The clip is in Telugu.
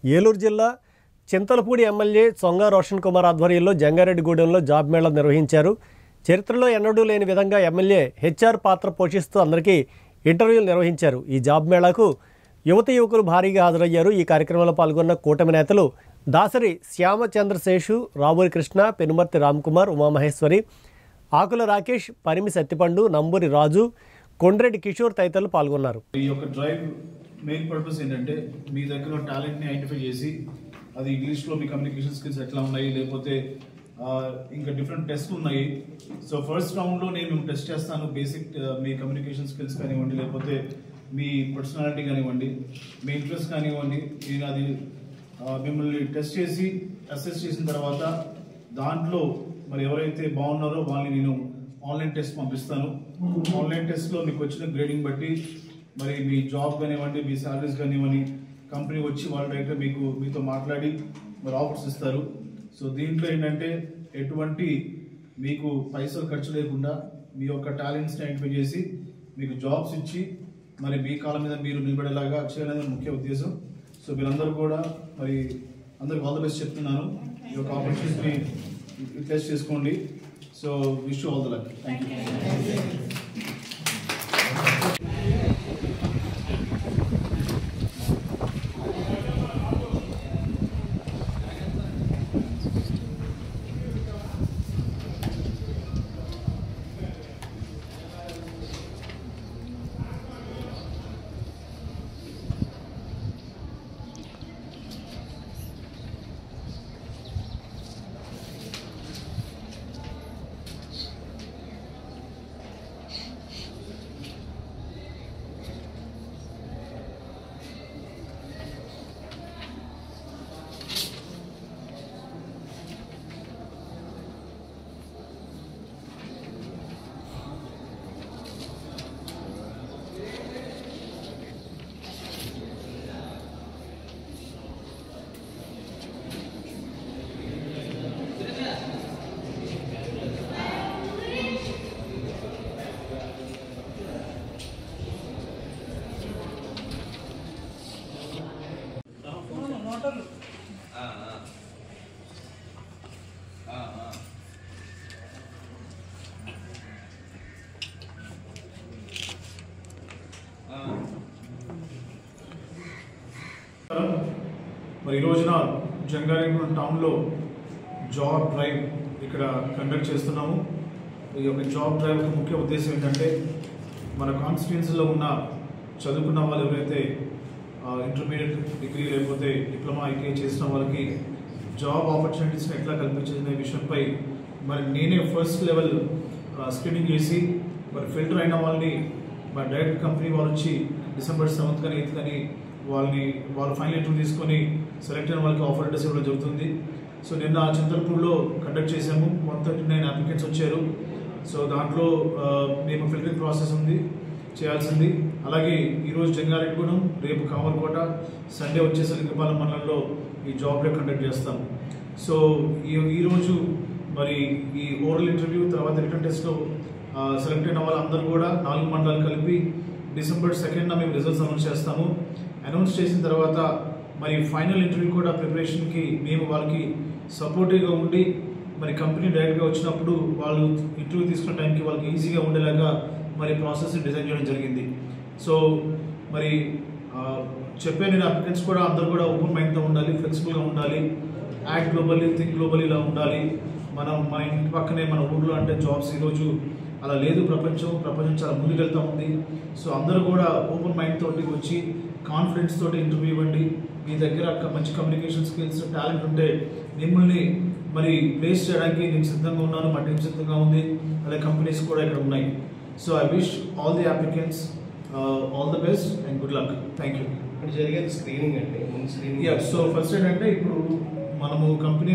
ఏలూరు జిల్లా చింతలపూడి ఎమ్మెల్యే సొంగ రోషన్ కుమార్ ఆధ్వర్యంలో జంగారెడ్డిగూడెంలో జాబ్ మేళా నిర్వహించారు. చరిత్రలో ఎన్నడూ లేని విధంగా ఎమ్మెల్యే హెచ్ఆర్ పాత్ర పోషిస్తూ అందరికీ ఇంటర్వ్యూలు నిర్వహించారు. ఈ జాబ్ మేళాకు యువకులు భారీగా హాజరయ్యారు. ఈ కార్యక్రమంలో పాల్గొన్న కూటమి నేతలు దాసరి శ్యామచంద్రశేషు, రావూరి కృష్ణ, పెనుమర్తి రామ్కుమార్, ఉమామహేశ్వరి, ఆకుల రాకేష్, పరిమి సత్తిపండు, నంబూరి రాజు, కొండ్రెడ్డి కిషోర్ తదితరులు పాల్గొన్నారు. ఈ యొక్క డ్రైవ్ మెయిన్ పర్పస్ ఏంటంటే మీ దగ్గర టాలెంట్ని ఐడెంటిఫై చేసి అది ఇంగ్లీష్లో మీ కమ్యూనికేషన్ స్కిల్స్ ఎట్లా ఉన్నాయి, లేకపోతే ఇంకా డిఫరెంట్ టెస్ట్లు ఉన్నాయి. సో ఫస్ట్ రౌండ్లో నేను టెస్ట్ చేస్తాను. బేసిక్ మీ కమ్యూనికేషన్ స్కిల్స్ కానివ్వండి, లేకపోతే మీ పర్సనాలిటీ కానివ్వండి, మీ ఇంట్రెస్ట్ కానివ్వండి, నేను అది మిమ్మల్ని టెస్ట్ చేసి అసెస్ చేసిన తర్వాత దాంట్లో మరి ఎవరైతే బాగున్నారో వాళ్ళని నేను ఆన్లైన్ టెస్ట్ పంపిస్తాను. ఆన్లైన్ టెస్ట్లో మీకు వచ్చిన గ్రేడింగ్ బట్టి మరి మీ జాబ్ కానివ్వండి, మీ సాలరీస్ కానివ్వండి, కంపెనీ వచ్చి వాళ్ళు డైరెక్ట్గా మీతో మాట్లాడి మరి ఆఫర్స్ ఇస్తారు. సో దీంట్లో ఏంటంటే ఎటువంటి మీకు పైసలు ఖర్చు లేకుండా మీ యొక్క టాలెంట్స్ని ఐడెంటిఫై చేసి మీకు జాబ్స్ ఇచ్చి మరి మీ కాళ్ళ మీద మీరు నిలబడేలాగా చేయాలనేది ముఖ్య ఉద్దేశం. సో మీరందరూ కూడా మరి అందరికి ఆల్ ద బెస్ట్ చెప్తున్నాను. ఈ యొక్క ఆపర్చునిటీని టెస్ట్ చేసుకోండి. So wish you all the luck. Thank you. మరి ఈ రోజున జంగారెడ్డిగూడెం టౌన్లో జాబ్ డ్రైవ్ ఇక్కడ కండక్ట్ చేస్తున్నాము. ఈ యొక్క జాబ్ డ్రైవ్ ముఖ్య ఉద్దేశం ఏంటంటే మన కాన్స్టిట్యుయెన్సీలో ఉన్న చదువుకున్న వాళ్ళు ఎవరైతే ఇంటర్మీడియట్ డిగ్రీ లేకపోతే డిప్లొమా ఐటీఐ చేసిన వాళ్ళకి జాబ్ ఆపర్చునిటీస్ని ఎట్లా కల్పించాలనే విషయంపై మరి నేనే ఫస్ట్ లెవెల్ స్క్రీనింగ్ చేసి మరి ఫిల్టర్ అయిన వాళ్ళని మరి డైరెక్ట్ కంపెనీ వాళ్ళు వచ్చి డిసెంబర్ 7th కానీ 8th కానీ వాళ్ళు ఫైనల్ ఇంటర్వ్యూ తీసుకొని సెలెక్ట్ అయిన వాళ్ళకి ఆఫర్ లెటర్స్ ఇవ్వడం జరుగుతుంది. సో నిన్న చింతలపూడిలో కండక్ట్ చేసాము. 139 అప్లికెంట్స్ వచ్చారు. సో దాంట్లో మేము ఫిల్టరింగ్ ప్రాసెస్ ఉంది చేయాల్సింది. అలాగే ఈరోజు జంగారెడ్డిగూడెం, రేపు కామర్కోట, సండే వచ్చేసి లింగపాలెం మండలంలో ఈ జాబ్ డ్రైవ్ కండక్ట్ చేస్తాం. సో ఈరోజు మరి ఈ ఓరల్ ఇంటర్వ్యూ తర్వాత రిటర్న్ టెస్ట్లో సెలెక్ట్ అయిన వాళ్ళందరూ కూడా 4 మండలాలు కలిపి డిసెంబర్ 2nd మేము రిజల్ట్స్ అనౌన్స్ చేస్తాము. అనౌన్స్ చేసిన తర్వాత మరి ఫైనల్ ఇంటర్వ్యూ కూడా ప్రిపరేషన్కి మేము వాళ్ళకి సపోర్టివ్గా ఉండి మరి కంపెనీ డైరెక్ట్గా వచ్చినప్పుడు వాళ్ళు ఇంటర్వ్యూ తీసుకున్న టైంకి వాళ్ళకి ఈజీగా ఉండేలాగా మరి ప్రాసెస్ డిజైన్ చేయడం జరిగింది. సో మరి చెప్పే నేను అప్లికెంట్స్ కూడా అందరూ కూడా ఓపెన్ మైండ్తో ఉండాలి, ఫ్లెక్సిబుల్గా ఉండాలి, యాక్ట్ గ్లోబల్లీ, థింక్ గ్లోబల్లీ ఇలా ఉండాలి. మన ఇంటి పక్కనే మన ఊళ్ళో అంటే జాబ్స్ ఈరోజు అలా లేదు. ప్రపంచం చాలా ముందుకెళ్తూ ఉంది. సో అందరూ కూడా ఓపెన్ మైండ్ తోటి వచ్చి కాన్ఫిడెన్స్ తోటి ఇంటర్వ్యూ ఇవ్వండి. మీ దగ్గర మంచి కమ్యూనికేషన్ స్కిల్స్, టాలెంట్ ఉంటే మిమ్మల్ని మరి ప్లేస్ చేయడానికి నేను సిద్ధంగా ఉన్నాను, మా టీం సిద్ధంగా ఉంది, అలాగే కంపెనీస్ కూడా ఇక్కడ ఉన్నాయి. So I wish all the applicants all the best and good luck. Thank you. ఇప్పుడు జరిగేది స్క్రీనింగ్ అంటే సో ఫస్ట్ ఏంటంటే ఇప్పుడు మనము కంపెనీ